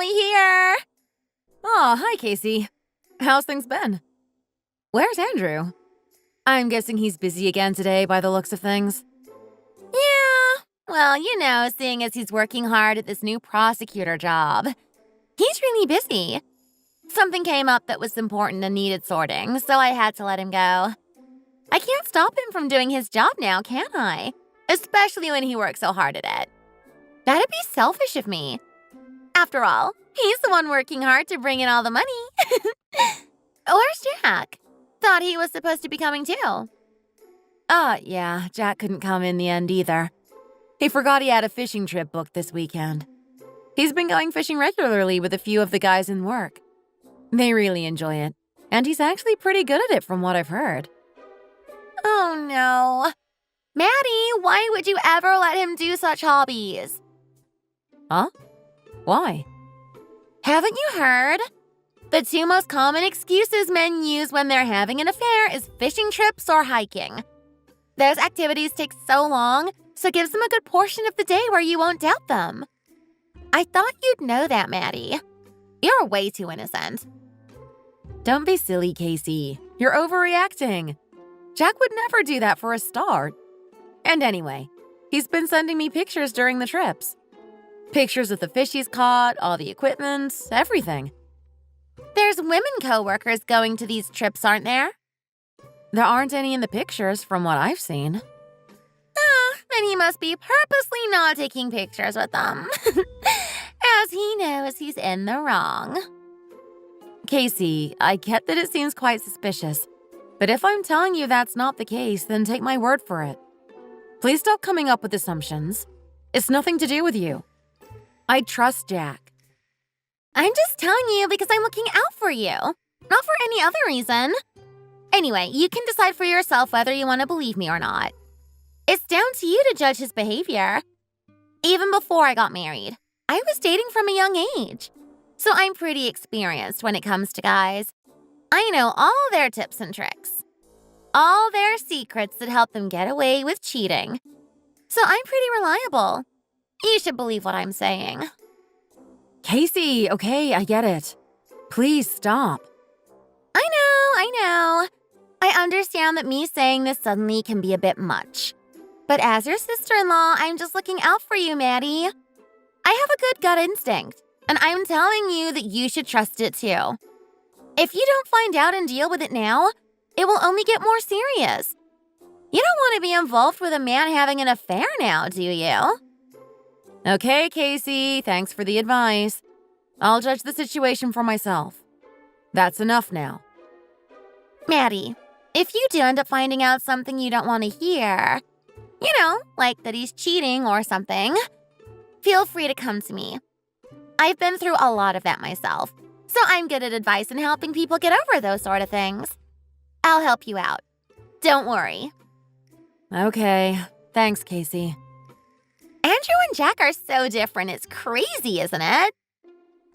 finally here! Oh, hi, Casey. How's things been? Where's Andrew? I'm guessing he's busy again today by the looks of things. Yeah, well, seeing as he's working hard at this new prosecutor job. He's really busy. Something came up that was important and needed sorting, so I had to let him go. I can't stop him from doing his job now, can I? Especially when he works so hard at it. That'd be selfish of me. After all, he's the one working hard to bring in all the money. Where's Jack? Thought he was supposed to be coming too. Yeah, Jack couldn't come in the end either. He forgot he had a fishing trip booked this weekend. He's been going fishing regularly with a few of the guys in work. They really enjoy it, and he's actually pretty good at it from what I've heard. Oh no. Maddie, why would you ever let him do such hobbies? Huh? Why? Haven't you heard? The two most common excuses men use when they're having an affair is fishing trips or hiking. Those activities take so long, so it gives them a good portion of the day where you won't doubt them. I thought you'd know that, Maddie. You're way too innocent. Don't be silly, Casey. You're overreacting. Jack would never do that for a start. And anyway, he's been sending me pictures during the trips. Pictures of the fish he's caught, all the equipment, everything. There's women co-workers going to these trips, aren't there? There aren't any in the pictures from what I've seen. Then he must be purposely not taking pictures with them. As he knows he's in the wrong. Casey, I get that it seems quite suspicious, but if I'm telling you that's not the case, then take my word for it. Please stop coming up with assumptions. It's nothing to do with you. I trust Jack. I'm just telling you because I'm looking out for you, not for any other reason. Anyway, you can decide for yourself whether you want to believe me or not. It's down to you to judge his behavior. Even before I got married, I was dating from a young age, so I'm pretty experienced when it comes to guys. I know all their tips and tricks, all their secrets that help them get away with cheating. So I'm pretty reliable. You should believe what I'm saying. Casey, okay, I get it. Please stop. I know. I understand that me saying this suddenly can be a bit much. But as your sister-in-law, I'm just looking out for you, Maddie. I have a good gut instinct, and I'm telling you that you should trust it too. If you don't find out and deal with it now, it will only get more serious. You don't want to be involved with a man having an affair now, do you? Okay, Casey, thanks for the advice. I'll judge the situation for myself. That's enough now. Maddie, if you do end up finding out something you don't want to hear, like that he's cheating or something, feel free to come to me. I've been through a lot of that myself, so I'm good at advice and helping people get over those sort of things. I'll help you out. Don't worry. Okay, thanks, Casey. Andrew and Jack are so different, it's crazy, isn't it?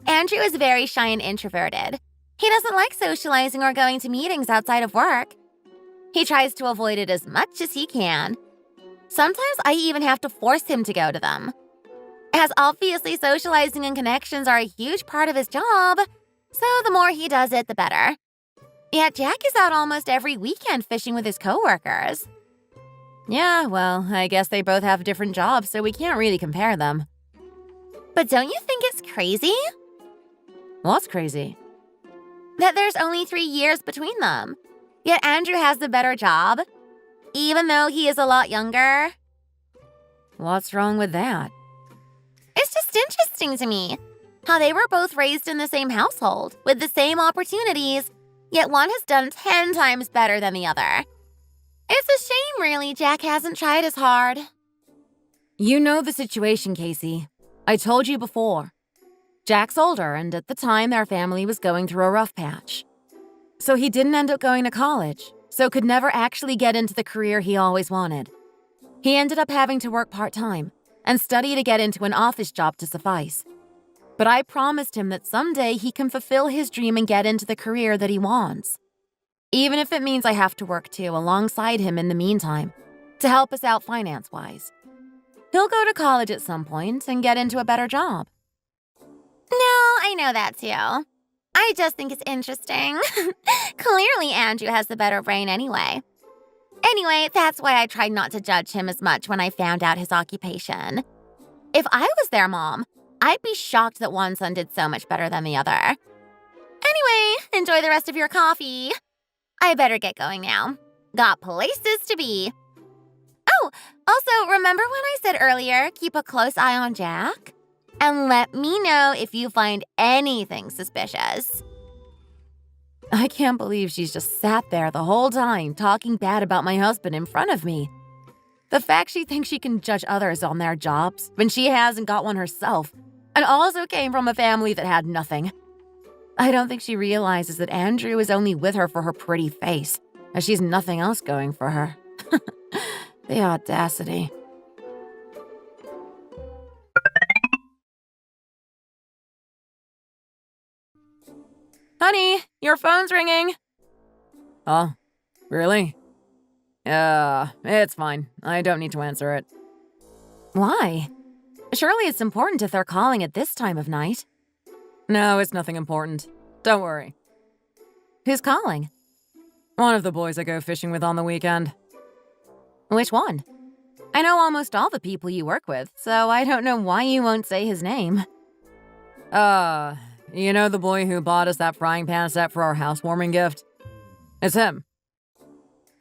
Andrew is very shy and introverted. He doesn't like socializing or going to meetings outside of work. He tries to avoid it as much as he can. Sometimes I even have to force him to go to them. As obviously socializing and connections are a huge part of his job, so the more he does it, the better. Yet Jack is out almost every weekend fishing with his coworkers. Yeah, well, I guess they both have different jobs, so we can't really compare them. But don't you think it's crazy? What's crazy? That there's only 3 years between them. Yet Andrew has the better job, even though he is a lot younger. What's wrong with that? It's just interesting to me how they were both raised in the same household with the same opportunities, yet one has done 10 times better than the other. It's a shame, really, Jack hasn't tried as hard. You know the situation, Casey. I told you before. Jack's older, and at the time, their family was going through a rough patch. So he didn't end up going to college, so could never actually get into the career he always wanted. He ended up having to work part-time and study to get into an office job to suffice. But I promised him that someday he can fulfill his dream and get into the career that he wants. Even if it means I have to work too alongside him in the meantime, to help us out finance-wise. He'll go to college at some point and get into a better job. No, I know that too. I just think it's interesting. Clearly, Andrew has the better brain anyway. Anyway, that's why I tried not to judge him as much when I found out his occupation. If I was their mom, I'd be shocked that one son did so much better than the other. Anyway, enjoy the rest of your coffee. I better get going now. Got places to be. Oh, also, remember when I said earlier, keep a close eye on Jack? And let me know if you find anything suspicious. I can't believe she's just sat there the whole time talking bad about my husband in front of me. The fact she thinks she can judge others on their jobs when she hasn't got one herself, and also came from a family that had nothing. I don't think she realizes that Andrew is only with her for her pretty face, as she's nothing else going for her. The audacity. Honey, your phone's ringing. Oh, really? It's fine. I don't need to answer it. Why? Surely it's important if they're calling at this time of night. No, it's nothing important. Don't worry. Who's calling? One of the boys I go fishing with on the weekend. Which one? I know almost all the people you work with, so I don't know why you won't say his name. You know the boy who bought us that frying pan set for our housewarming gift? It's him.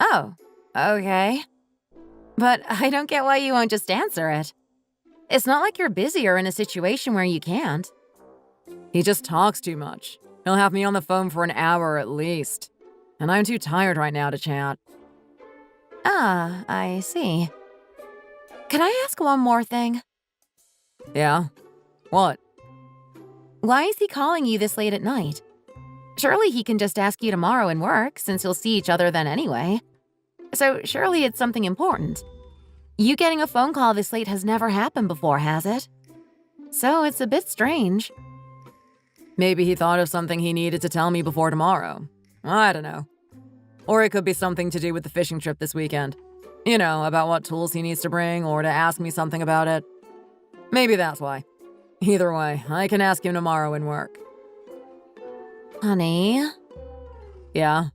Oh, okay. But I don't get why you won't just answer it. It's not like you're busy or in a situation where you can't. He just talks too much. He'll have me on the phone for an hour at least. And I'm too tired right now to chat. Ah, I see. Can I ask one more thing? Yeah? What? Why is he calling you this late at night? Surely he can just ask you tomorrow in work, since you'll see each other then anyway. So surely it's something important. You getting a phone call this late has never happened before, has it? So it's a bit strange. Maybe he thought of something he needed to tell me before tomorrow. I don't know. Or it could be something to do with the fishing trip this weekend. You know, about what tools he needs to bring or to ask me something about it. Maybe that's why. Either way, I can ask him tomorrow in work. Honey? Yeah?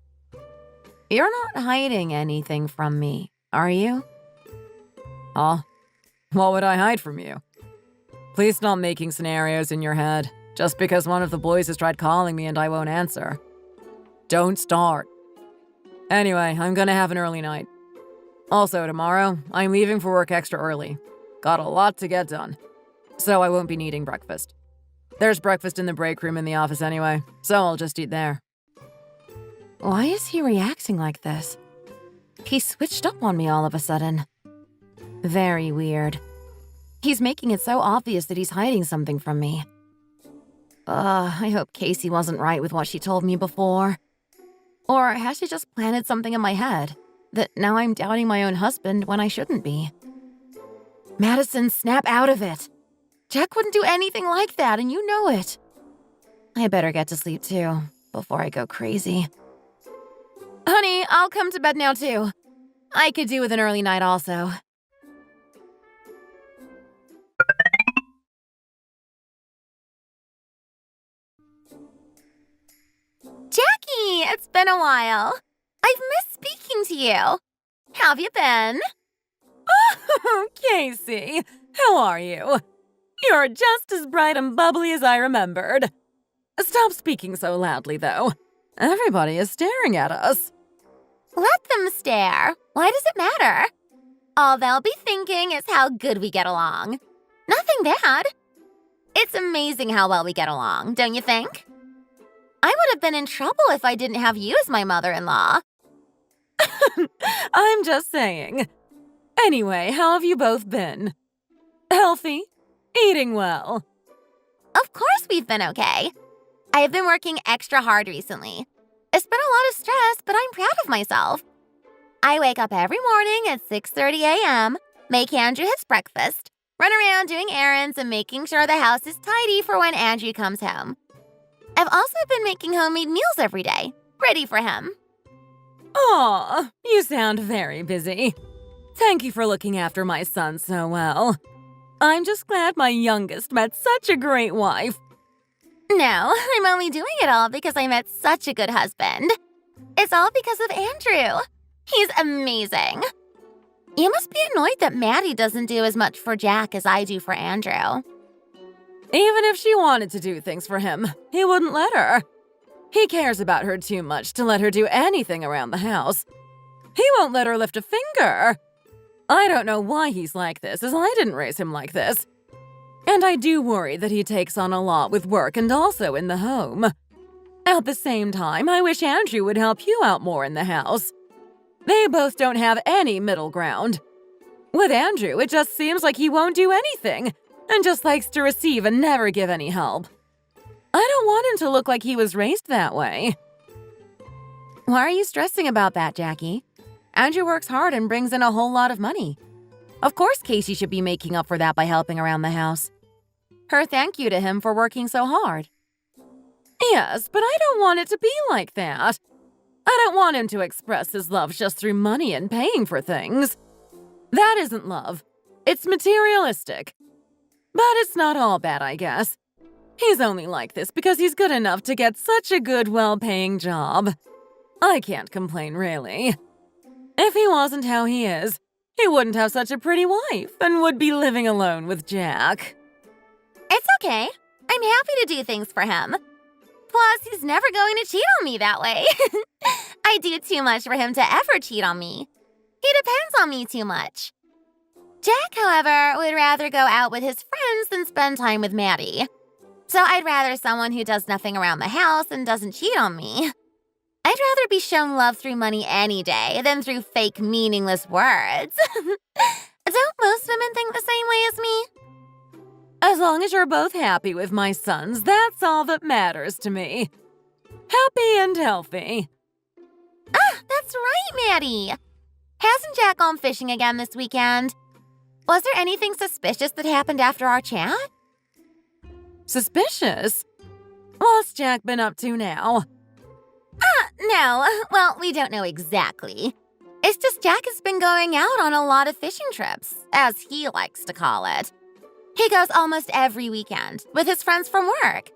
You're not hiding anything from me, are you? Huh? What would I hide from you? Please stop making scenarios in your head, just because one of the boys has tried calling me and I won't answer. Don't start. Anyway, I'm gonna have an early night. Also, tomorrow, I'm leaving for work extra early. Got a lot to get done. So I won't be needing breakfast. There's breakfast in the break room in the office anyway, so I'll just eat there. Why is he reacting like this? He switched up on me all of a sudden. Very weird. He's making it so obvious that he's hiding something from me. I hope Casey wasn't right with what she told me before. Or has she just planted something in my head that now I'm doubting my own husband when I shouldn't be? Madison, snap out of it. Jack wouldn't do anything like that, and you know it. I better get to sleep too, before I go crazy. Honey, I'll come to bed now too. I could do with an early night also. Jackie, it's been a while. I've missed speaking to you. How have you been? Oh, Casey, how are you? You're just as bright and bubbly as I remembered. Stop speaking so loudly, though. Everybody is staring at us. Let them stare. Why does it matter? All they'll be thinking is how good we get along. Nothing bad. It's amazing how well we get along, don't you think? I would have been in trouble if I didn't have you as my mother-in-law. I'm just saying. Anyway, how have you both been? Healthy? Eating well? Of course we've been okay. I have been working extra hard recently. It's been a lot of stress, but I'm proud of myself. I wake up every morning at 6:30 a.m., make Andrew his breakfast, run around doing errands and making sure the house is tidy for when Andrew comes home. I've also been making homemade meals every day, ready for him. Aw, you sound very busy. Thank you for looking after my son so well. I'm just glad my youngest met such a great wife. No, I'm only doing it all because I met such a good husband. It's all because of Andrew. He's amazing. You must be annoyed that Maddie doesn't do as much for Jack as I do for Andrew. Even if she wanted to do things for him, he wouldn't let her. He cares about her too much to let her do anything around the house. He won't let her lift a finger. I don't know why he's like this, as I didn't raise him like this. And I do worry that he takes on a lot with work and also in the home. At the same time, I wish Andrew would help you out more in the house. They both don't have any middle ground. With Andrew, it just seems like he won't do anything and just likes to receive and never give any help. I don't want him to look like he was raised that way. Why are you stressing about that, Jackie? Andrew works hard and brings in a whole lot of money. Of course Casey should be making up for that by helping around the house. Her thank you to him for working so hard. Yes, but I don't want it to be like that. I don't want him to express his love just through money and paying for things. That isn't love. It's materialistic. But it's not all bad, I guess. He's only like this because he's good enough to get such a good, well-paying job. I can't complain, really. If he wasn't how he is, he wouldn't have such a pretty wife and would be living alone with Jack. It's okay. I'm happy to do things for him. Plus, he's never going to cheat on me that way. I do too much for him to ever cheat on me. He depends on me too much. Jack, however, would rather go out with his friends than spend time with Maddie. So I'd rather someone who does nothing around the house and doesn't cheat on me. I'd rather be shown love through money any day than through fake, meaningless words. Don't most women think the same way as me? As long as you're both happy with my sons, that's all that matters to me. Happy and healthy. Ah, that's right, Maddie. Hasn't Jack gone fishing again this weekend? Was there anything suspicious that happened after our chat? Suspicious? What's Jack been up to now? No. Well, we don't know exactly. It's just Jack has been going out on a lot of fishing trips, as he likes to call it. He goes almost every weekend with his friends from work.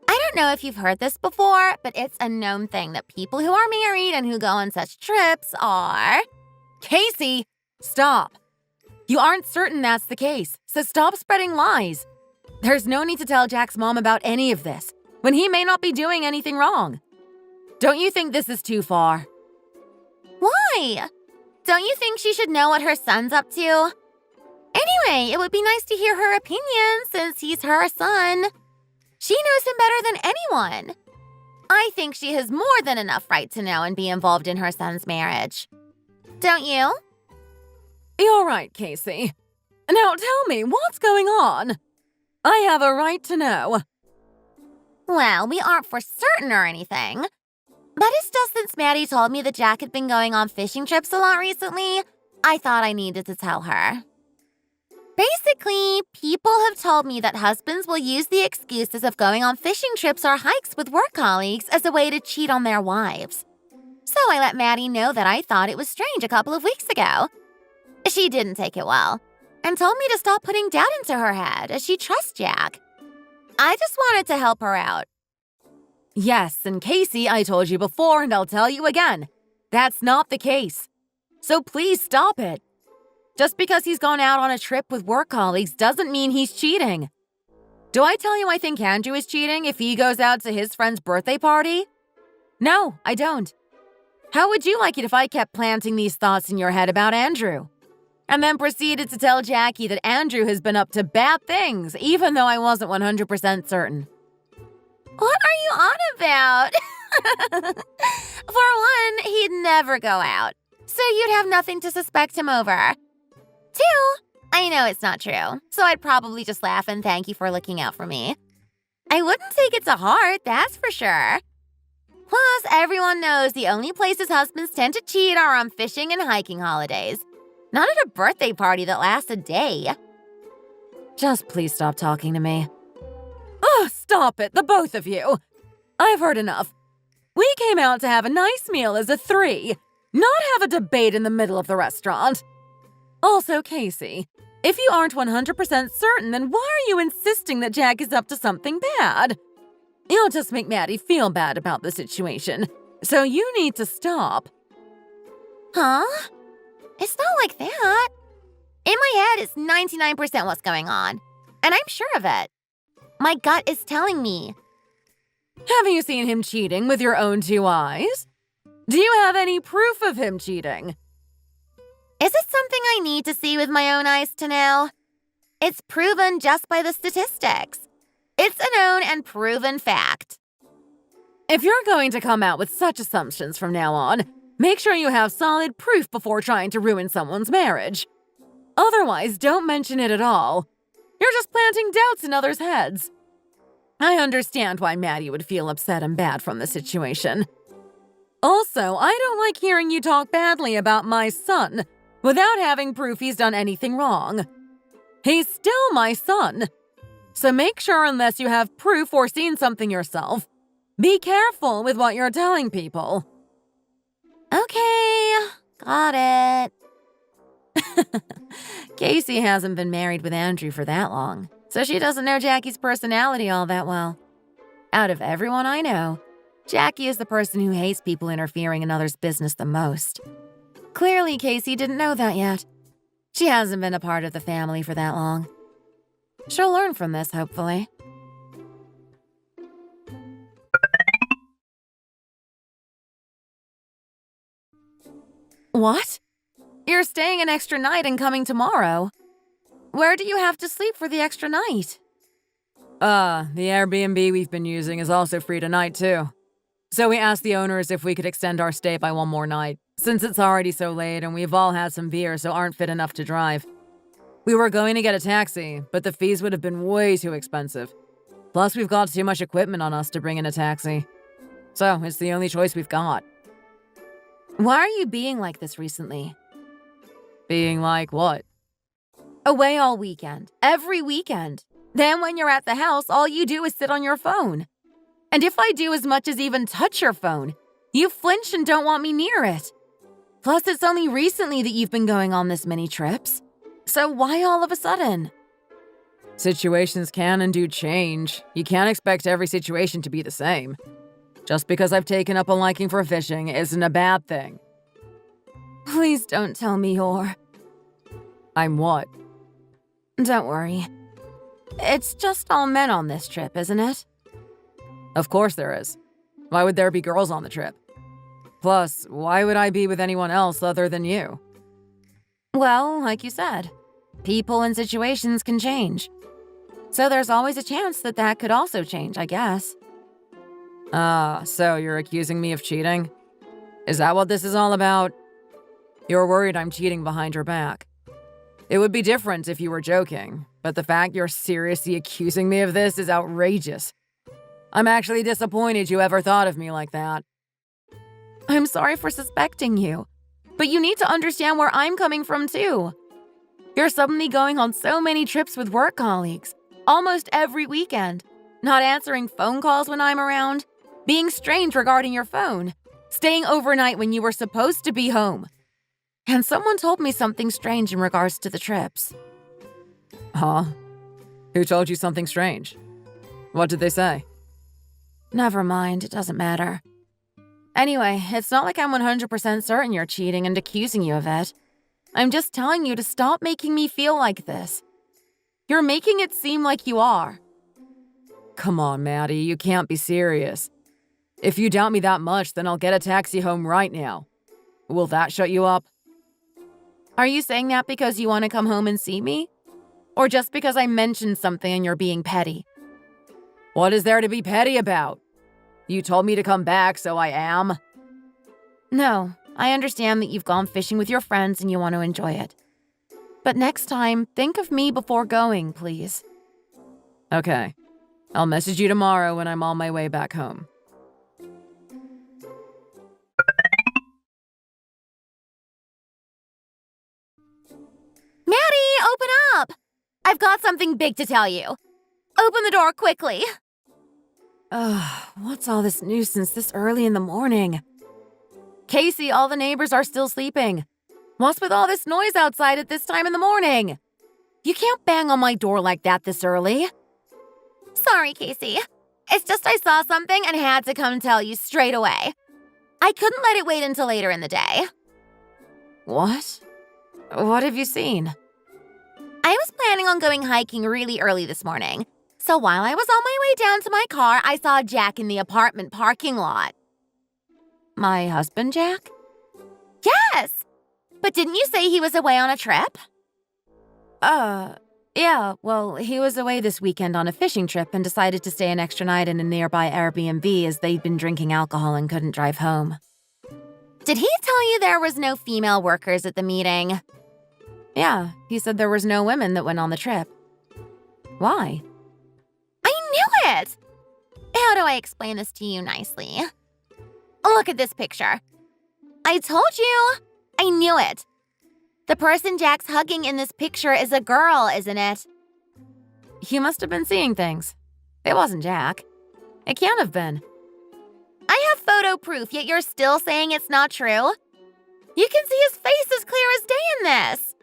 I don't know if you've heard this before, but it's a known thing that people who are married and who go on such trips are… Casey, stop. You aren't certain that's the case, so stop spreading lies. There's no need to tell Jack's mom about any of this, when he may not be doing anything wrong. Don't you think this is too far? Why? Don't you think she should know what her son's up to? Anyway, it would be nice to hear her opinion since he's her son. She knows him better than anyone. I think she has more than enough right to know and be involved in her son's marriage. Don't you? You're right, Casey. Now tell me, what's going on? I have a right to know. Well, we aren't for certain or anything. But it's just since Maddie told me that Jack had been going on fishing trips a lot recently, I thought I needed to tell her. Basically, people have told me that husbands will use the excuses of going on fishing trips or hikes with work colleagues as a way to cheat on their wives. So I let Maddie know that I thought it was strange a couple of weeks ago. She didn't take it well and told me to stop putting doubt into her head as she trusts Jack. I just wanted to help her out. Yes, and Casey, I told you before and I'll tell you again. That's not the case. So please stop it. Just because he's gone out on a trip with work colleagues doesn't mean he's cheating. Do I tell you I think Andrew is cheating if he goes out to his friend's birthday party? No, I don't. How would you like it if I kept planting these thoughts in your head about Andrew? And then proceeded to tell Jackie that Andrew has been up to bad things, even though I wasn't 100% certain. What are you on about? For one, he'd never go out, so you'd have nothing to suspect him over. Two, I know it's not true, so I'd probably just laugh and thank you for looking out for me. I wouldn't take it to heart, that's for sure. Plus, everyone knows the only places husbands tend to cheat are on fishing and hiking holidays. Not at a birthday party that lasts a day. Just please stop talking to me. Oh, stop it, the both of you. I've heard enough. We came out to have a nice meal as a three, not have a debate in the middle of the restaurant. Also, Casey, if you aren't 100% certain, then why are you insisting that Jack is up to something bad? You'll just make Maddie feel bad about the situation. So you need to stop. Huh? It's not like that. In my head, it's 99% what's going on. And I'm sure of it. My gut is telling me. Have you seen him cheating with your own 2 eyes? Do you have any proof of him cheating? Is it something I need to see with my own eyes to know? It's proven just by the statistics. It's a known and proven fact. If you're going to come out with such assumptions from now on, make sure you have solid proof before trying to ruin someone's marriage. Otherwise, don't mention it at all. You're just planting doubts in others' heads. I understand why Maddie would feel upset and bad from the situation. Also, I don't like hearing you talk badly about my son without having proof he's done anything wrong. He's still my son. So make sure, unless you have proof or seen something yourself, be careful with what you're telling people. Okay, got it. Casey hasn't been married with Andrew for that long, so she doesn't know Jackie's personality all that well. Out of everyone I know, Jackie is the person who hates people interfering in others' business the most. Clearly, Casey didn't know that yet. She hasn't been a part of the family for that long. She'll learn from this, hopefully. What? You're staying an extra night and coming tomorrow? Where do you have to sleep for the extra night? The Airbnb we've been using is also free tonight, too. So we asked the owners if we could extend our stay by one more night, since it's already so late and we've all had some beer so aren't fit enough to drive. We were going to get a taxi, but the fees would have been way too expensive. Plus, we've got too much equipment on us to bring in a taxi. So, it's the only choice we've got. Why are you being like this recently? Being like what? Away all weekend. Every weekend. Then when you're at the house, all you do is sit on your phone. And if I do as much as even touch your phone, you flinch and don't want me near it. Plus, it's only recently that you've been going on this many trips. So why all of a sudden? Situations can and do change. You can't expect every situation to be the same. Just because I've taken up a liking for fishing isn't a bad thing. Please don't tell me you're... I'm what? Don't worry. It's just all men on this trip, isn't it? Of course there is. Why would there be girls on the trip? Plus, why would I be with anyone else other than you? Well, like you said, people and situations can change. So there's always a chance that that could also change, I guess. So you're accusing me of cheating? Is that what this is all about? You're worried I'm cheating behind your back. It would be different if you were joking, but the fact you're seriously accusing me of this is outrageous. I'm actually disappointed you ever thought of me like that. I'm sorry for suspecting you, but you need to understand where I'm coming from too. You're suddenly going on so many trips with work colleagues, almost every weekend, not answering phone calls when I'm around, being strange regarding your phone, staying overnight when you were supposed to be home. And someone told me something strange in regards to the trips. Huh? Who told you something strange? What did they say? Never mind, it doesn't matter. Anyway, it's not like I'm 100% certain you're cheating and accusing you of it. I'm just telling you to stop making me feel like this. You're making it seem like you are. Come on, Maddie, you can't be serious. If you doubt me that much, then I'll get a taxi home right now. Will that shut you up? Are you saying that because you want to come home and see me? Or just because I mentioned something and you're being petty? What is there to be petty about? You told me to come back, so I am. No, I understand that you've gone fishing with your friends and you want to enjoy it. But next time, think of me before going, please. Okay. I'll message you tomorrow when I'm on my way back home. Maddie, open up! I've got something big to tell you. Open the door quickly. What's all this nuisance this early in the morning? Casey, all the neighbors are still sleeping. What's with all this noise outside at this time in the morning? You can't bang on my door like that this early. Sorry, Casey. It's just I saw something and had to come tell you straight away. I couldn't let it wait until later in the day. What? What have you seen? I was planning on going hiking really early this morning. So while I was on my way down to my car, I saw Jack in the apartment parking lot. My husband, Jack? Yes! But didn't you say he was away on a trip? Yeah, well, he was away this weekend on a fishing trip and decided to stay an extra night in a nearby Airbnb as they'd been drinking alcohol and couldn't drive home. Did he tell you there was no female workers at the meeting? Yeah, he said there was no women that went on the trip. Why? I knew it! How do I explain this to you nicely? Look at this picture. I told you! I knew it! The person Jack's hugging in this picture is a girl, isn't it? You must have been seeing things. It wasn't Jack. It can't have been. I have photo proof, yet you're still saying it's not true? You can see his face as clear as day in this.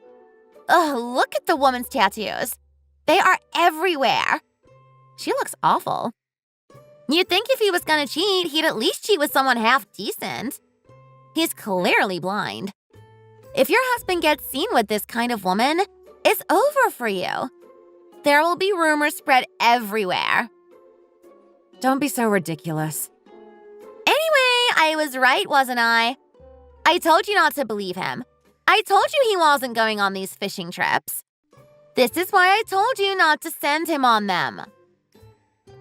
Ugh, look at the woman's tattoos. They are everywhere. She looks awful. You'd think if he was gonna cheat, he'd at least cheat with someone half decent. He's clearly blind. If your husband gets seen with this kind of woman, it's over for you. There will be rumors spread everywhere. Don't be so ridiculous. Anyway, I was right, wasn't I? I told you not to believe him. I told you he wasn't going on these fishing trips. This is why I told you not to send him on them.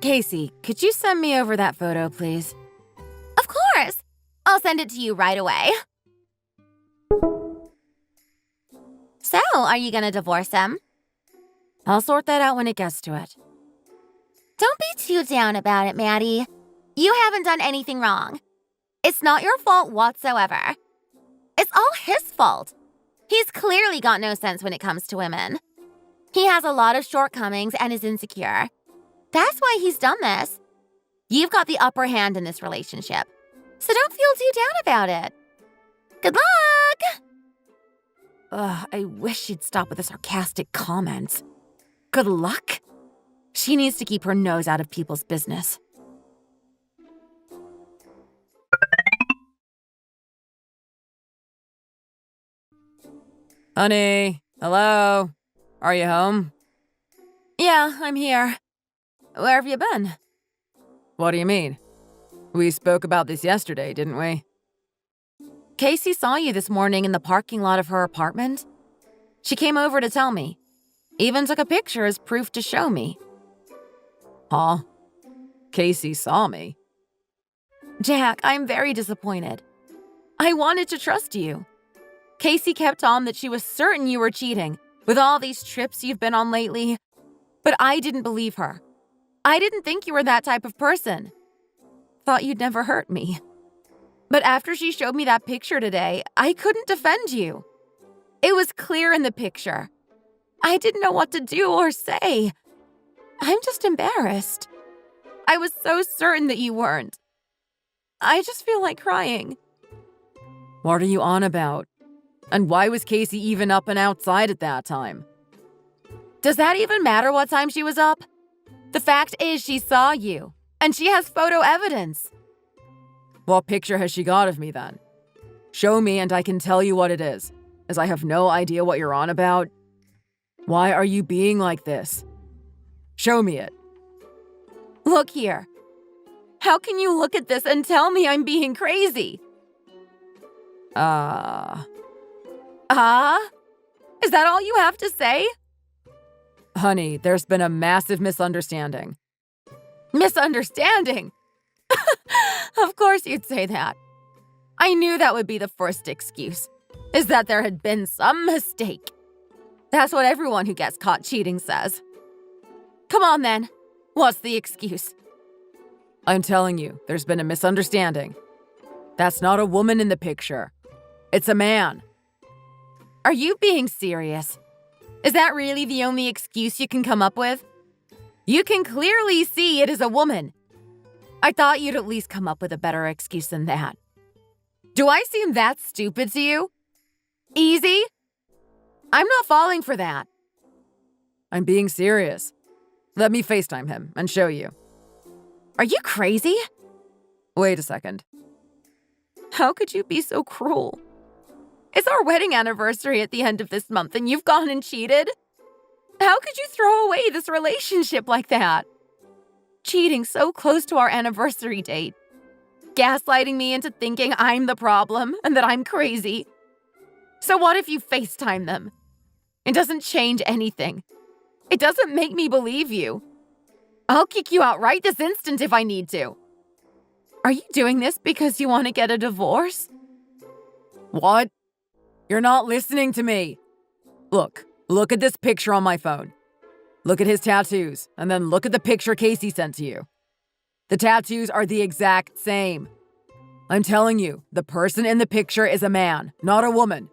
Casey, could you send me over that photo, please? Of course. I'll send it to you right away. So, are you gonna divorce him? I'll sort that out when it gets to it. Don't be too down about it, Maddie. You haven't done anything wrong. It's not your fault whatsoever. It's all his fault. He's clearly got no sense when it comes to women. He has a lot of shortcomings and is insecure. That's why he's done this. You've got the upper hand in this relationship, so don't feel too down about it. Good luck! Ugh, I wish she'd stop with the sarcastic comments. Good luck? She needs to keep her nose out of people's business. Honey, hello? Are you home? Yeah, I'm here. Where have you been? What do you mean? We spoke about this yesterday, didn't we? Casey saw you this morning in the parking lot of her apartment. She came over to tell me. Even took a picture as proof to show me. Huh? Casey saw me? Jack, I'm very disappointed. I wanted to trust you. Casey kept on that she was certain you were cheating with all these trips you've been on lately. But I didn't believe her. I didn't think you were that type of person. Thought you'd never hurt me. But after she showed me that picture today, I couldn't defend you. It was clear in the picture. I didn't know what to do or say. I'm just embarrassed. I was so certain that you weren't. I just feel like crying. What are you on about? And why was Casey even up and outside at that time? Does that even matter what time she was up? The fact is she saw you, and she has photo evidence. What picture has she got of me then? Show me and I can tell you what it is, as I have no idea what you're on about. Why are you being like this? Show me it. Look here. How can you look at this and tell me I'm being crazy? Is that all you have to say? Honey, there's been a massive misunderstanding. Misunderstanding? Of course you'd say that. I knew that would be the first excuse, is that there had been some mistake. That's what everyone who gets caught cheating says. Come on then, what's the excuse? I'm telling you, there's been a misunderstanding. That's not a woman in the picture. It's a man. Are you being serious? Is that really the only excuse you can come up with? You can clearly see it is a woman. I thought you'd at least come up with a better excuse than that. Do I seem that stupid to you? Easy? I'm not falling for that. I'm being serious. Let me FaceTime him and show you. Are you crazy? Wait a second. How could you be so cruel? It's our wedding anniversary at the end of this month and you've gone and cheated? How could you throw away this relationship like that? Cheating so close to our anniversary date. Gaslighting me into thinking I'm the problem and that I'm crazy. So what if you FaceTime them? It doesn't change anything. It doesn't make me believe you. I'll kick you out right this instant if I need to. Are you doing this because you want to get a divorce? What? You're not listening to me. Look at this picture on my phone. Look at his tattoos, and then look at the picture Casey sent to you. The tattoos are the exact same. I'm telling you, the person in the picture is a man, not a woman.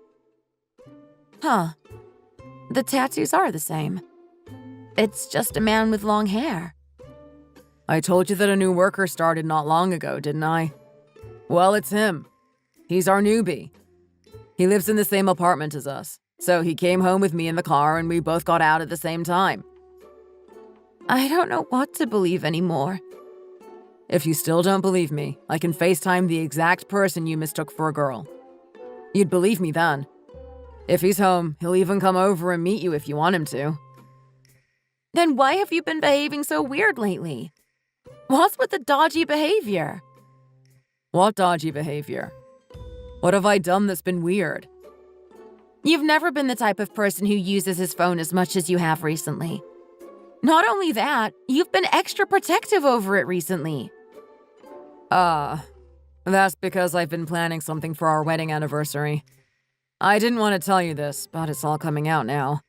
Huh. The tattoos are the same. It's just a man with long hair. I told you that a new worker started not long ago, didn't I? Well, it's him. He's our newbie. He lives in the same apartment as us, so he came home with me in the car and we both got out at the same time. I don't know what to believe anymore. If you still don't believe me, I can FaceTime the exact person you mistook for a girl. You'd believe me then. If he's home, he'll even come over and meet you if you want him to. Then why have you been behaving so weird lately? What's with the dodgy behavior? What dodgy behavior? What have I done that's been weird? You've never been the type of person who uses his phone as much as you have recently. Not only that, you've been extra protective over it recently. That's because I've been planning something for our wedding anniversary. I didn't want to tell you this, but it's all coming out now.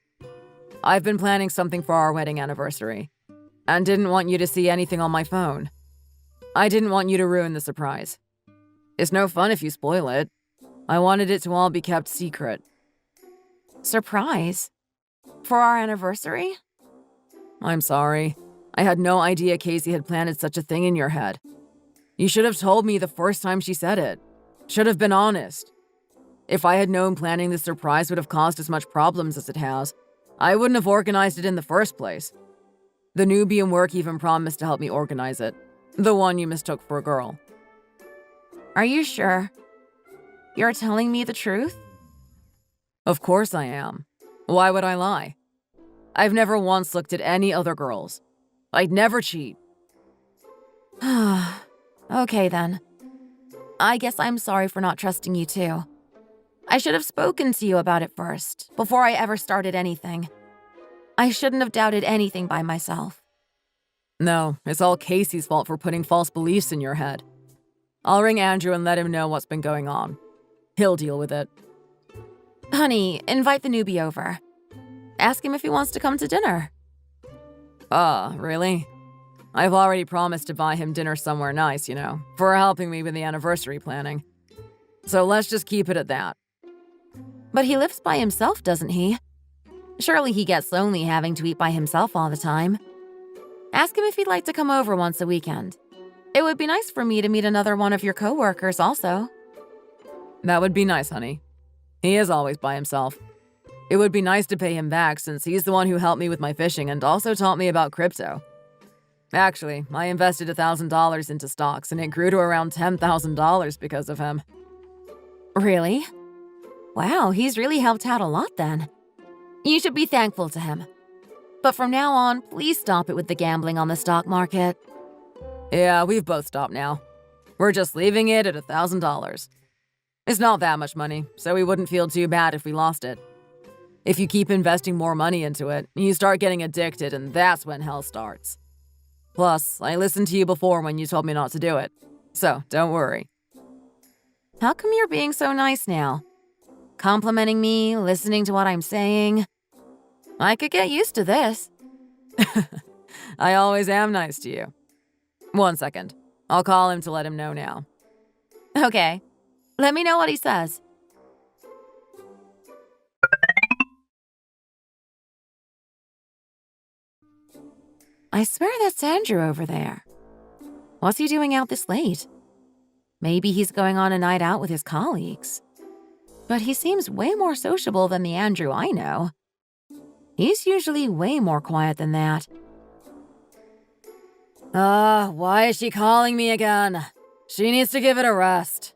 I've been planning something for our wedding anniversary, and didn't want you to see anything on my phone. I didn't want you to ruin the surprise. It's no fun if you spoil it. I wanted it to all be kept secret. Surprise? For our anniversary? I'm sorry. I had no idea Casey had planted such a thing in your head. You should have told me the first time she said it. Should have been honest. If I had known planning this surprise would have caused as much problems as it has, I wouldn't have organized it in the first place. The newbie in work even promised to help me organize it. The one you mistook for a girl. Are you sure? You're telling me the truth? Of course I am. Why would I lie? I've never once looked at any other girls. I'd never cheat. Okay then. I guess I'm sorry for not trusting you too. I should have spoken to you about it first, before I ever started anything. I shouldn't have doubted anything by myself. No, it's all Casey's fault for putting false beliefs in your head. I'll ring Andrew and let him know what's been going on. He'll deal with it. Honey, invite the newbie over. Ask him if he wants to come to dinner. Really? I've already promised to buy him dinner somewhere nice, for helping me with the anniversary planning. So let's just keep it at that. But he lives by himself, doesn't he? Surely he gets lonely having to eat by himself all the time. Ask him if he'd like to come over once a weekend. It would be nice for me to meet another one of your coworkers also. That would be nice, honey. He is always by himself. It would be nice to pay him back since he's the one who helped me with my fishing and also taught me about crypto. Actually, I invested $1,000 into stocks and it grew to around $10,000 because of him. Really? Wow, he's really helped out a lot then. You should be thankful to him. But from now on, please stop it with the gambling on the stock market. Yeah, we've both stopped now. We're just leaving it at $1,000. It's not that much money, so we wouldn't feel too bad if we lost it. If you keep investing more money into it, you start getting addicted and that's when hell starts. Plus, I listened to you before when you told me not to do it, so don't worry. How come you're being so nice now? Complimenting me, listening to what I'm saying? I could get used to this. I always am nice to you. 1 second. I'll call him to let him know now. Okay. Let me know what he says. I swear that's Andrew over there. What's he doing out this late? Maybe he's going on a night out with his colleagues. But he seems way more sociable than the Andrew I know. He's usually way more quiet than that. Why is she calling me again? She needs to give it a rest.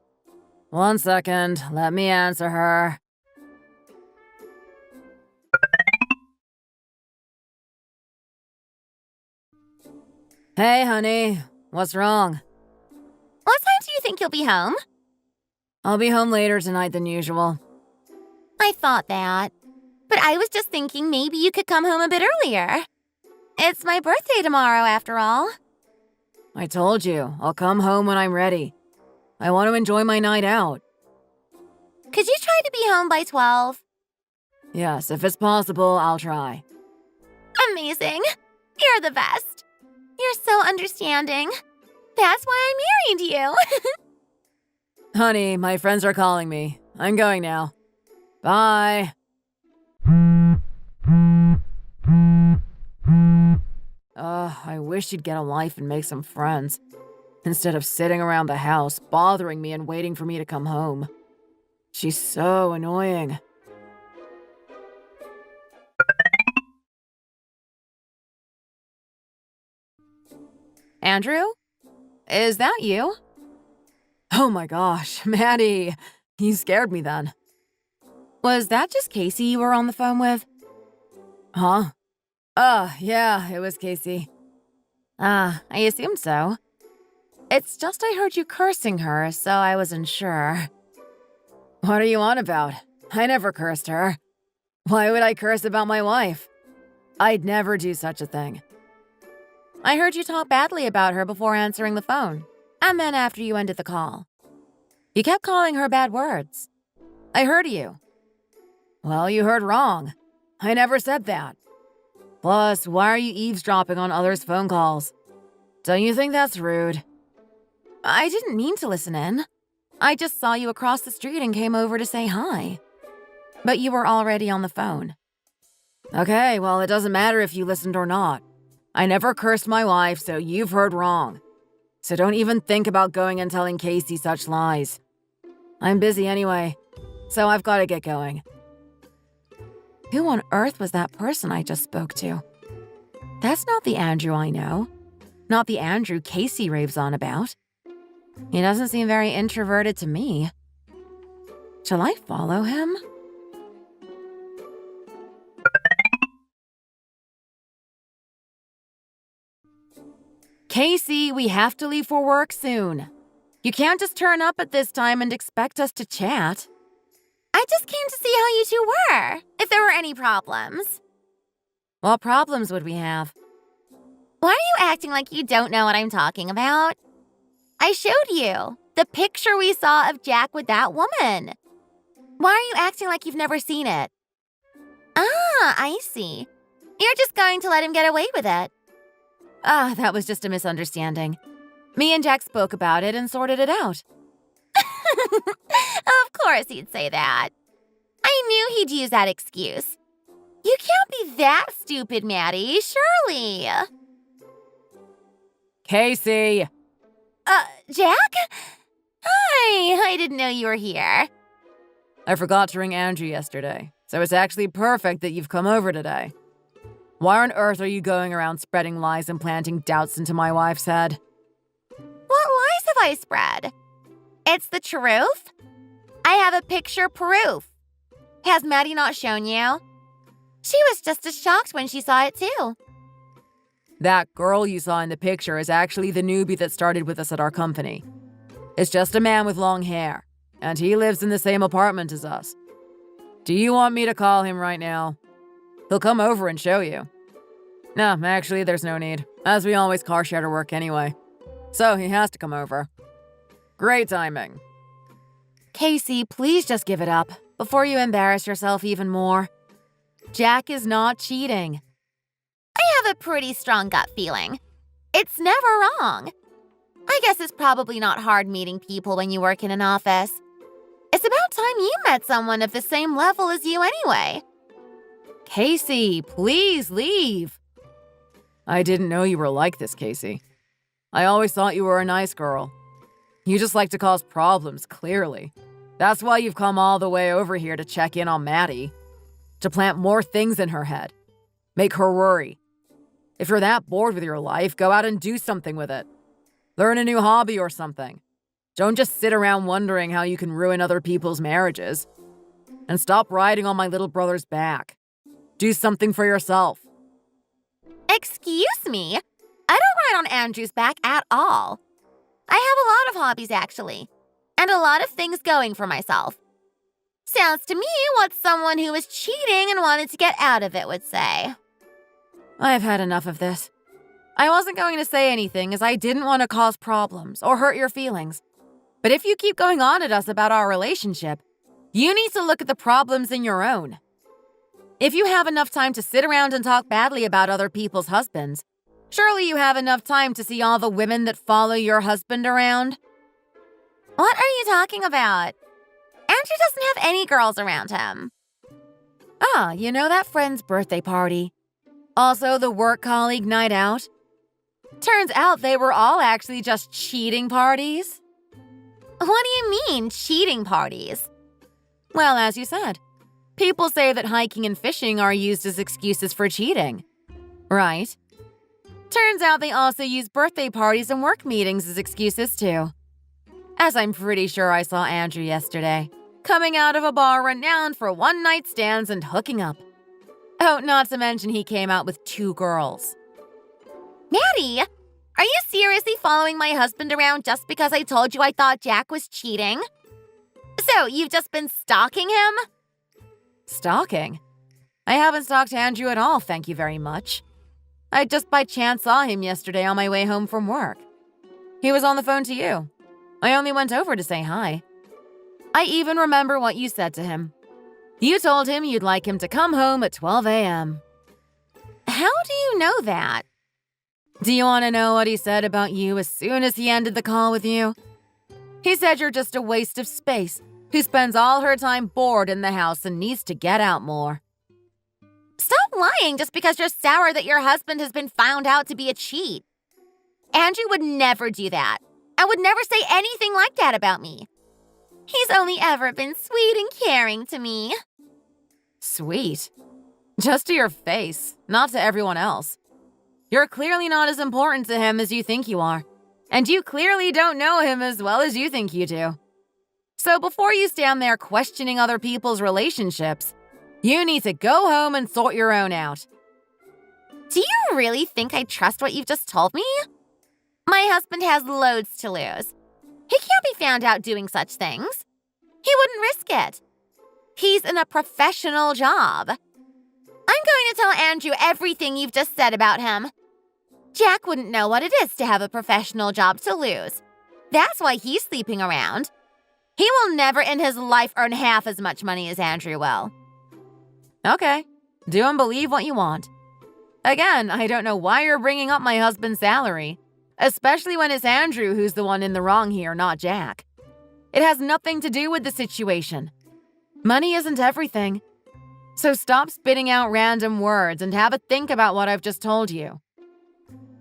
1 second, let me answer her. Hey, honey. What's wrong? What time do you think you'll be home? I'll be home later tonight than usual. I thought that. But I was just thinking maybe you could come home a bit earlier. It's my birthday tomorrow, after all. I told you, I'll come home when I'm ready. I want to enjoy my night out. Could you try to be home by 12? Yes, if it's possible, I'll try. Amazing. You're the best. You're so understanding. That's why I married you. Honey, my friends are calling me. I'm going now. Bye. I wish you'd get a life and make some friends, instead of sitting around the house, bothering me and waiting for me to come home. She's so annoying. Andrew? Is that you? Oh my gosh, Maddie. You scared me then. Was that just Casey you were on the phone with? Huh? Yeah, it was Casey. I assumed so. It's just I heard you cursing her, so I wasn't sure. What are you on about? I never cursed her. Why would I curse about my wife? I'd never do such a thing. I heard you talk badly about her before answering the phone, and then after you ended the call. You kept calling her bad words. I heard you. Well, you heard wrong. I never said that. Plus, why are you eavesdropping on others' phone calls? Don't you think that's rude? I didn't mean to listen in. I just saw you across the street and came over to say hi. But you were already on the phone. Okay, well, it doesn't matter if you listened or not. I never cursed my wife, so you've heard wrong. So don't even think about going and telling Casey such lies. I'm busy anyway, so I've got to get going. Who on earth was that person I just spoke to? That's not the Andrew I know. Not the Andrew Casey raves on about. He doesn't seem very introverted to me. Shall I follow him? Casey, we have to leave for work soon. You can't just turn up at this time and expect us to chat. I just came to see how you two were, if there were any problems. What problems would we have? Why are you acting like you don't know what I'm talking about? I showed you the picture we saw of Jack with that woman. Why are you acting like you've never seen it? I see. You're just going to let him get away with it. That was just a misunderstanding. Me and Jack spoke about it and sorted it out. Of course he'd say that. I knew he'd use that excuse. You can't be that stupid, Maddie, surely. Casey! Jack? Hi, I didn't know you were here. I forgot to ring Andrew yesterday, so it's actually perfect that you've come over today. Why on earth are you going around spreading lies and planting doubts into my wife's head? What lies have I spread? It's the truth. I have a picture proof. Has Maddie not shown you? She was just as shocked when she saw it too. That girl you saw in the picture is actually the newbie that started with us at our company. It's just a man with long hair, and he lives in the same apartment as us. Do you want me to call him right now? He'll come over and show you. No, actually, there's no need, as we always car share to work anyway. So he has to come over. Great timing. Casey, please just give it up before you embarrass yourself even more. Jack is not cheating. I have a pretty strong gut feeling. It's never wrong. I guess it's probably not hard meeting people when you work in an office. It's about time you met someone of the same level as you anyway. Casey, please leave. I didn't know you were like this, Casey. I always thought you were a nice girl. You just like to cause problems, clearly. That's why you've come all the way over here to check in on Maddie. To plant more things in her head. Make her worry. If you're that bored with your life, go out and do something with it. Learn a new hobby or something. Don't just sit around wondering how you can ruin other people's marriages. And stop riding on my little brother's back. Do something for yourself. Excuse me? I don't ride on Andrew's back at all. I have a lot of hobbies, actually, and a lot of things going for myself. Sounds to me what someone who was cheating and wanted to get out of it would say. I've had enough of this. I wasn't going to say anything as I didn't want to cause problems or hurt your feelings. But if you keep going on at us about our relationship, you need to look at the problems in your own. If you have enough time to sit around and talk badly about other people's husbands, surely you have enough time to see all the women that follow your husband around. What are you talking about? Andrew doesn't have any girls around him. Ah, you know that friend's birthday party? Also the work colleague night out? Turns out they were all actually just cheating parties. What do you mean, cheating parties? Well, as you said, people say that hiking and fishing are used as excuses for cheating. Right? Turns out they also use birthday parties and work meetings as excuses too. As I'm pretty sure I saw Andrew yesterday, coming out of a bar renowned for one-night stands and hooking up. Oh, not to mention he came out with 2 girls. Maddie, are you seriously following my husband around just because I told you I thought Jack was cheating? So, you've just been stalking him? Stalking? I haven't stalked Andrew at all, thank you very much. I just by chance saw him yesterday on my way home from work. He was on the phone to you. I only went over to say hi. I even remember what you said to him. You told him you'd like him to come home at 12 a.m. How do you know that? Do you want to know what he said about you as soon as he ended the call with you? He said you're just a waste of space who spends all her time bored in the house and needs to get out more. Stop lying just because you're sour that your husband has been found out to be a cheat. Andrew would never do that. I would never say anything like that about me. He's only ever been sweet and caring to me. Sweet? Just to your face, not to everyone else. You're clearly not as important to him as you think you are, and you clearly don't know him as well as you think you do. So before you stand there questioning other people's relationships, you need to go home and sort your own out. Do you really think I trust what you've just told me? My husband has loads to lose. He can't be found out doing such things. He wouldn't risk it. He's in a professional job. I'm going to tell Andrew everything you've just said about him. Jack wouldn't know what it is to have a professional job to lose. That's why he's sleeping around. He will never in his life earn half as much money as Andrew will. Okay, do and believe what you want. Again, I don't know why you're bringing up my husband's salary, especially when it's Andrew who's the one in the wrong here, not Jack. It has nothing to do with the situation. Money isn't everything. So stop spitting out random words and have a think about what I've just told you.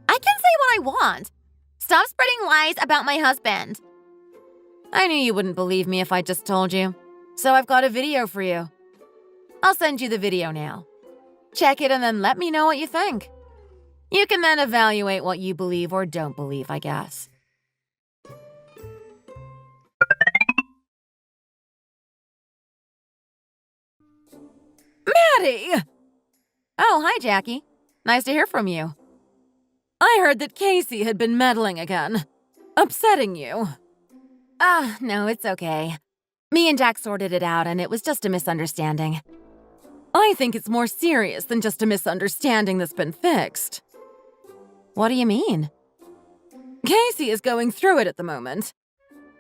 I can say what I want. Stop spreading lies about my husband. I knew you wouldn't believe me if I just told you, so I've got a video for you. I'll send you the video now. Check it and then let me know what you think. You can then evaluate what you believe or don't believe, I guess. Maddie! Oh, hi, Jackie. Nice to hear from you. I heard that Casey had been meddling again. Upsetting you. No, it's okay. Me and Jack sorted it out and it was just a misunderstanding. I think it's more serious than just a misunderstanding that's been fixed. What do you mean? Casey is going through it at the moment.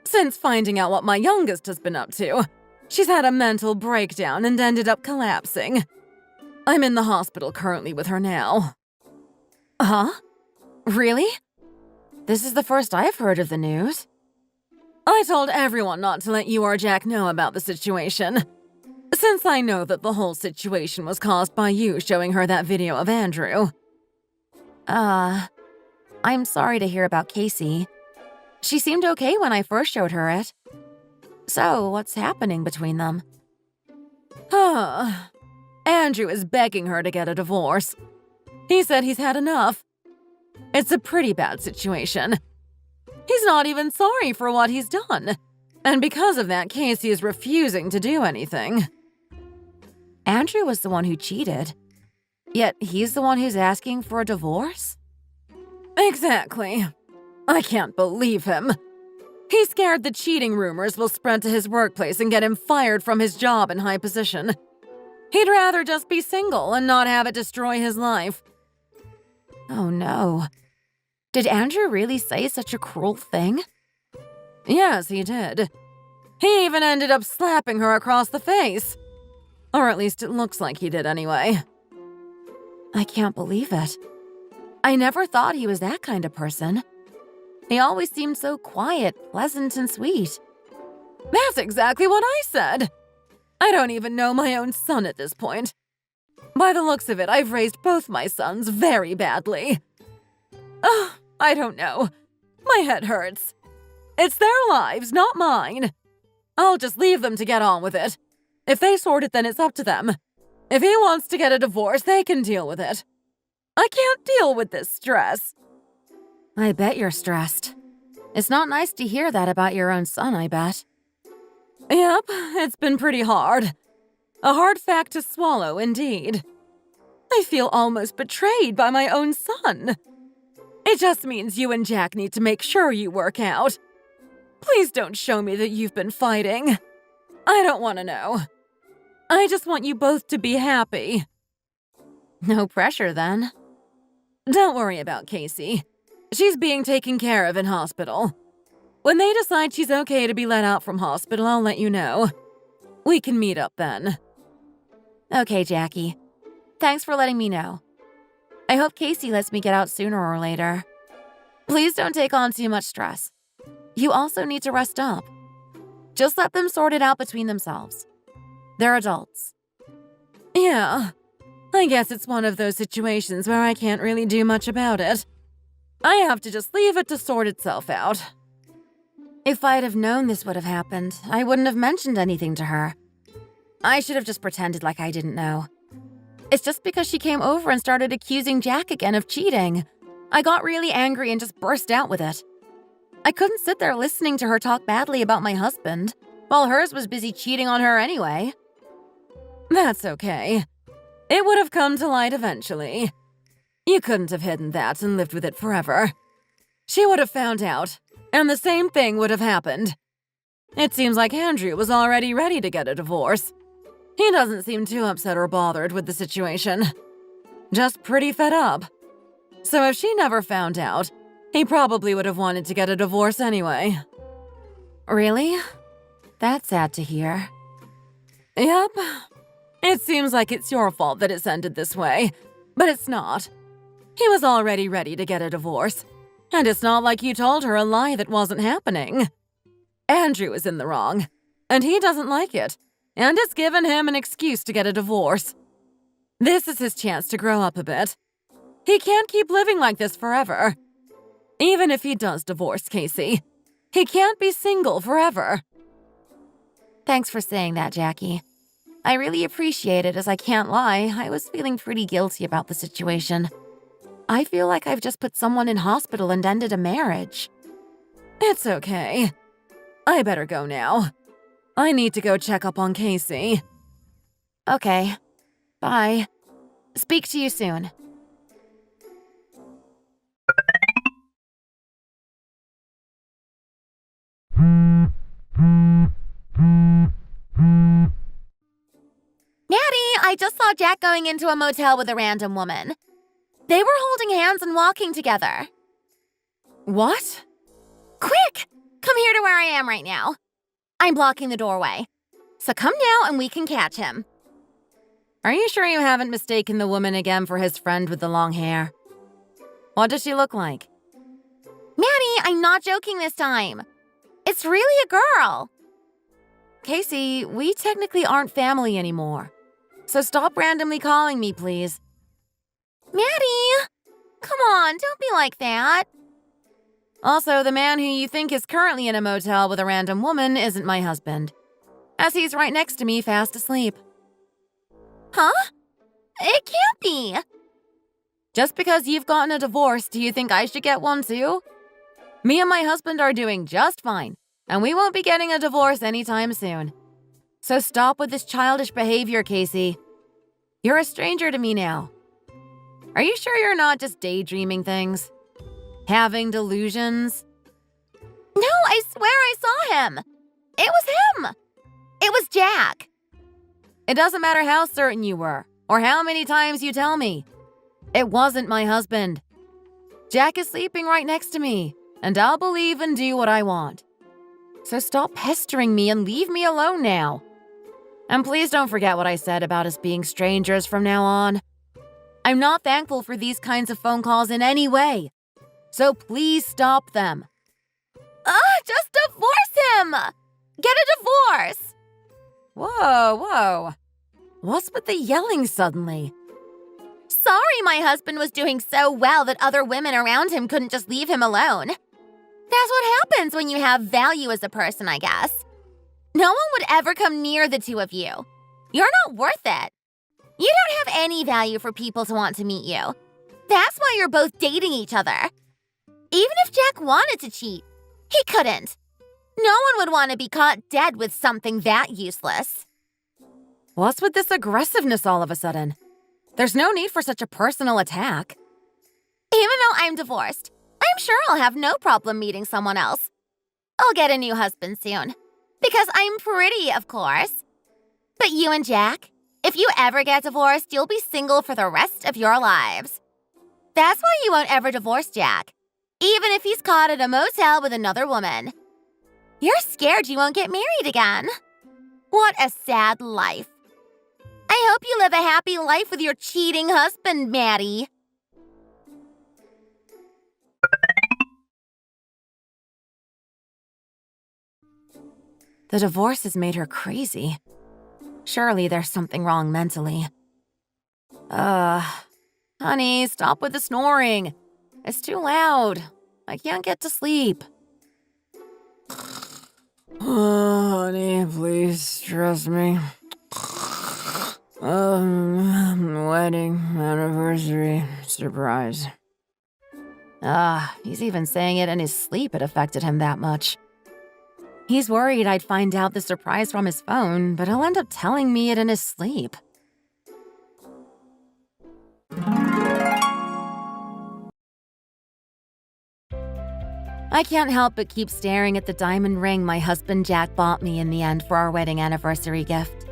Since finding out what my youngest has been up to, she's had a mental breakdown and ended up collapsing. I'm in the hospital currently with her now. Huh? Really? This is the first I've heard of the news. I told everyone not to let you or Jack know about the situation, since I know that the whole situation was caused by you showing her that video of Andrew. I'm sorry to hear about Casey. She seemed okay when I first showed her it. So, what's happening between them? Andrew is begging her to get a divorce. He said he's had enough. It's a pretty bad situation. He's not even sorry for what he's done. And because of that, Casey is refusing to do anything. Andrew was the one who cheated. Yet he's the one who's asking for a divorce? Exactly. I can't believe him. He's scared the cheating rumors will spread to his workplace and get him fired from his job in high position. He'd rather just be single and not have it destroy his life. Oh no. Did Andrew really say such a cruel thing? Yes, he did. He even ended up slapping her across the face. Or at least it looks like he did anyway. I can't believe it. I never thought he was that kind of person. He always seemed so quiet, pleasant, and sweet. That's exactly what I said. I don't even know my own son at this point. By the looks of it, I've raised both my sons very badly. Ugh, I don't know. My head hurts. It's their lives, not mine. I'll just leave them to get on with it. If they sort it, then it's up to them. If he wants to get a divorce, they can deal with it. I can't deal with this stress. I bet you're stressed. It's not nice to hear that about your own son, I bet. Yep, it's been pretty hard. A hard fact to swallow, indeed. I feel almost betrayed by my own son. It just means you and Jack need to make sure you work out. Please don't show me that you've been fighting. I don't want to know. I just want you both to be happy. No pressure, then. Don't worry about Casey. She's being taken care of in hospital. When they decide she's okay to be let out from hospital, I'll let you know. We can meet up then. Okay, Jackie. Thanks for letting me know. I hope Casey lets me get out sooner or later. Please don't take on too much stress. You also need to rest up. Just let them sort it out between themselves. They're adults. Yeah, I guess it's one of those situations where I can't really do much about it. I have to just leave it to sort itself out. If I'd have known this would have happened, I wouldn't have mentioned anything to her. I should have just pretended like I didn't know. It's just because she came over and started accusing Jack again of cheating. I got really angry and just burst out with it. I couldn't sit there listening to her talk badly about my husband, while hers was busy cheating on her anyway. That's okay. It would have come to light eventually. You couldn't have hidden that and lived with it forever. She would have found out, and the same thing would have happened. It seems like Andrew was already ready to get a divorce. He doesn't seem too upset or bothered with the situation. Just pretty fed up. So if she never found out, he probably would have wanted to get a divorce anyway. Really? That's sad to hear. Yep. It seems like it's your fault that it's ended this way, but it's not. He was already ready to get a divorce, and it's not like you told her a lie that wasn't happening. Andrew is in the wrong, and he doesn't like it, and it's given him an excuse to get a divorce. This is his chance to grow up a bit. He can't keep living like this forever. Even if he does divorce Casey, he can't be single forever. Thanks for saying that, Jackie. I really appreciate it, as I can't lie, I was feeling pretty guilty about the situation. I feel like I've just put someone in hospital and ended a marriage. It's okay. I better go now. I need to go check up on Casey. Okay. Bye. Speak to you soon. Maddie, I just saw Jack going into a motel with a random woman. They were holding hands and walking together. What? Quick! Come here to where I am right now. I'm blocking the doorway. So come now and we can catch him. Are you sure you haven't mistaken the woman again for his friend with the long hair? What does she look like? Maddie, I'm not joking this time. It's really a girl. Casey, we technically aren't family anymore. So stop randomly calling me, please. Maddie! Come on, don't be like that. Also, the man who you think is currently in a motel with a random woman isn't my husband, as he's right next to me fast asleep. Huh? It can't be. Just because you've gotten a divorce, do you think I should get one too? Me and my husband are doing just fine, and we won't be getting a divorce anytime soon. So stop with this childish behavior, Casey. You're a stranger to me now. Are you sure you're not just daydreaming things? Having delusions? No, I swear I saw him. It was him. It was Jack. It doesn't matter how certain you were, or how many times you tell me. It wasn't my husband. Jack is sleeping right next to me, and I'll believe and do what I want. So stop pestering me and leave me alone now. And please don't forget what I said about us being strangers from now on. I'm not thankful for these kinds of phone calls in any way. So please stop them. Just divorce him! Get a divorce! Whoa. What's with the yelling suddenly? Sorry my husband was doing so well that other women around him couldn't just leave him alone. That's what happens when you have value as a person, I guess. No one would ever come near the two of you. You're not worth it. You don't have any value for people to want to meet you. That's why you're both dating each other. Even if Jack wanted to cheat, he couldn't. No one would want to be caught dead with something that useless. What's with this aggressiveness all of a sudden? There's no need for such a personal attack. Even though I'm divorced, I'm sure I'll have no problem meeting someone else. I'll get a new husband soon. Because I'm pretty, of course. But you and Jack, if you ever get divorced, you'll be single for the rest of your lives. That's why you won't ever divorce Jack, even if he's caught at a motel with another woman. You're scared you won't get married again. What a sad life. I hope you live a happy life with your cheating husband, Maddie. The divorce has made her crazy. Surely there's something wrong mentally. Honey, stop with the snoring. It's too loud. I can't get to sleep. Honey, please trust me. Wedding, anniversary, surprise. He's even saying it in his sleep. It affected him that much. He's worried I'd find out the surprise from his phone, but he'll end up telling me it in his sleep. I can't help but keep staring at the diamond ring my husband Jack bought me in the end for our wedding anniversary gift.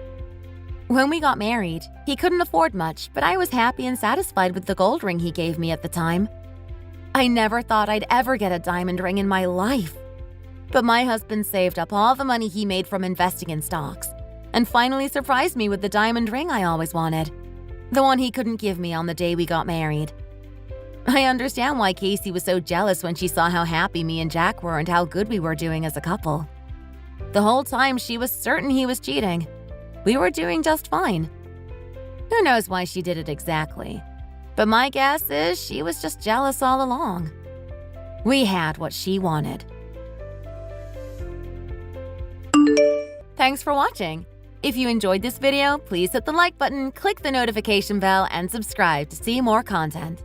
When we got married, he couldn't afford much, but I was happy and satisfied with the gold ring he gave me at the time. I never thought I'd ever get a diamond ring in my life. But my husband saved up all the money he made from investing in stocks and finally surprised me with the diamond ring I always wanted, the one he couldn't give me on the day we got married. I understand why Casey was so jealous when she saw how happy me and Jack were and how good we were doing as a couple. The whole time she was certain he was cheating. We were doing just fine. Who knows why she did it exactly, but my guess is she was just jealous all along. We had what she wanted. Thanks for watching. If you enjoyed this video, please hit the like button, click the notification bell, and subscribe to see more content.